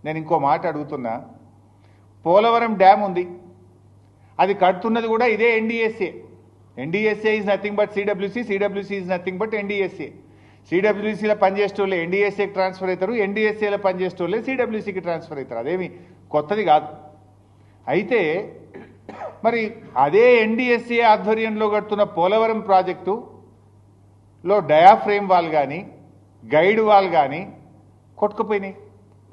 నేను ఇంకో మాట అడుగుతున్నా, పోలవరం డ్యామ్ ఉంది, అది కడుతున్నది కూడా ఇదే NDSA. NDSA is nothing but CWC, CWC is nothing but NDSA. సిడబ్ల్యూసీలో పనిచేసేటోళ్ళే ఎన్డీఎస్ఏకి ట్రాన్స్ఫర్ అవుతారు, ఎన్డీఎస్ఏలో పనిచేసేటోళ్ళే సిడబ్ల్యూసీకి ట్రాన్స్ఫర్ అవుతారు. అదేమి కొత్తది కాదు. అయితే మరి అదే ఎన్డీఎస్ఏ ఆధ్వర్యంలో కడుతున్న పోలవరం ప్రాజెక్టులో డయాఫ్రేమ్ వాల్ కానీ గైడ్ వాల్ కానీ కొట్టుకుపోయినాయి,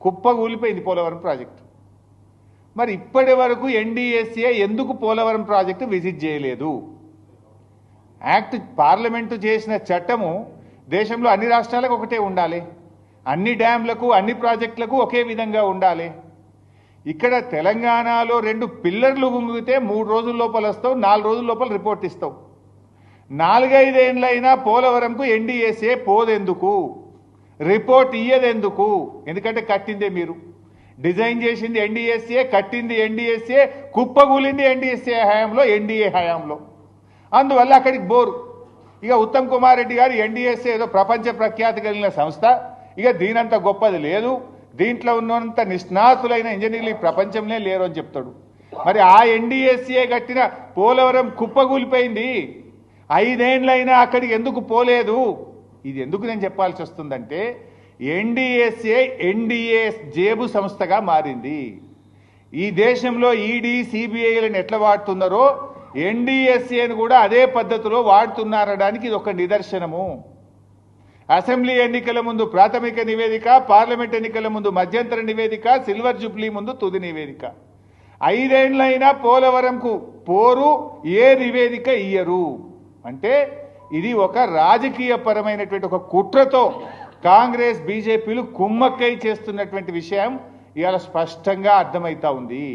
కుప్పగూలిపోయింది పోలవరం ప్రాజెక్టు. మరి ఇప్పటి వరకు ఎన్డీఎస్ఏ ఎందుకు పోలవరం ప్రాజెక్టు విజిట్ చేయలేదు? యాక్ట్ పార్లమెంటు చేసిన చట్టము దేశంలో అన్ని రాష్ట్రాలకు ఒకటే ఉండాలి, అన్ని డ్యాంలకు అన్ని ప్రాజెక్టులకు ఒకే విధంగా ఉండాలి. ఇక్కడ తెలంగాణలో 2 పిల్లర్లు గుంగితే 3 రోజుల లోపల వస్తావు, 4 రోజుల లోపల రిపోర్ట్ ఇస్తావు. 4-5 ఏళ్ళైనా పోలవరంకు ఎన్డీఎస్ఏ పోదెందుకు, రిపోర్ట్ ఇయ్యదెందుకు? ఎందుకంటే కట్టిందే మీరు, డిజైన్ చేసింది ఎన్డీఎస్ఏ, కట్టింది ఎన్డీఎస్ఏ, కుప్పగూలింది ఎన్డీఎస్ఏ హయాంలో, ఎన్డీఏ హయాంలో. అందువల్ల అక్కడికి బోరు. ఇక ఉత్తమ్ కుమార్ రెడ్డి గారు ఎన్డీఎస్ఏ ఏదో ప్రపంచ ప్రఖ్యాతి కలిగిన సంస్థ, ఇక దీనంత గొప్పది లేదు, దీంట్లో ఉన్నంత నిష్ణాతులైన ఇంజనీర్లు ఈ ప్రపంచంలో లేరు అని చెప్తాడు. మరి ఆ ఎన్డీఎస్ఏ కట్టిన పోలవరం కుప్పగూలిపోయింది, 5 ఏళ్ళైనా అక్కడికి ఎందుకు పోలేదు? ఇది ఎందుకు నేను చెప్పాల్సి వస్తుందంటే, ఎన్డీఎస్ఏ ఎన్డీఏ జేబు సంస్థగా మారింది. ఈ దేశంలో ఈడీ సిబిఐలను ఎట్లా వాడుతున్నారో ఎన్డీఎస్ఏను కూడా అదే పద్ధతిలో వాడుతున్నారనడానికి ఇది ఒక నిదర్శనము. అసెంబ్లీ ఎన్నికల ముందు ప్రాథమిక నివేదిక, పార్లమెంట్ ఎన్నికల ముందు మధ్యంతర నివేదిక, సిల్వర్ జూబ్లీ ముందు తుది నివేదిక. 5 ఏళ్ళైనా పోలవరంకు పోరు, ఏ నివేదిక ఇయ్యరు. అంటే ఇది ఒక రాజకీయపరమైనటువంటి ఒక కుట్రతో కాంగ్రెస్ బీజేపీలు కుమ్మక్కై చేస్తున్నటువంటి విషయం ఇవాళ స్పష్టంగా అర్థమవుతా ఉంది.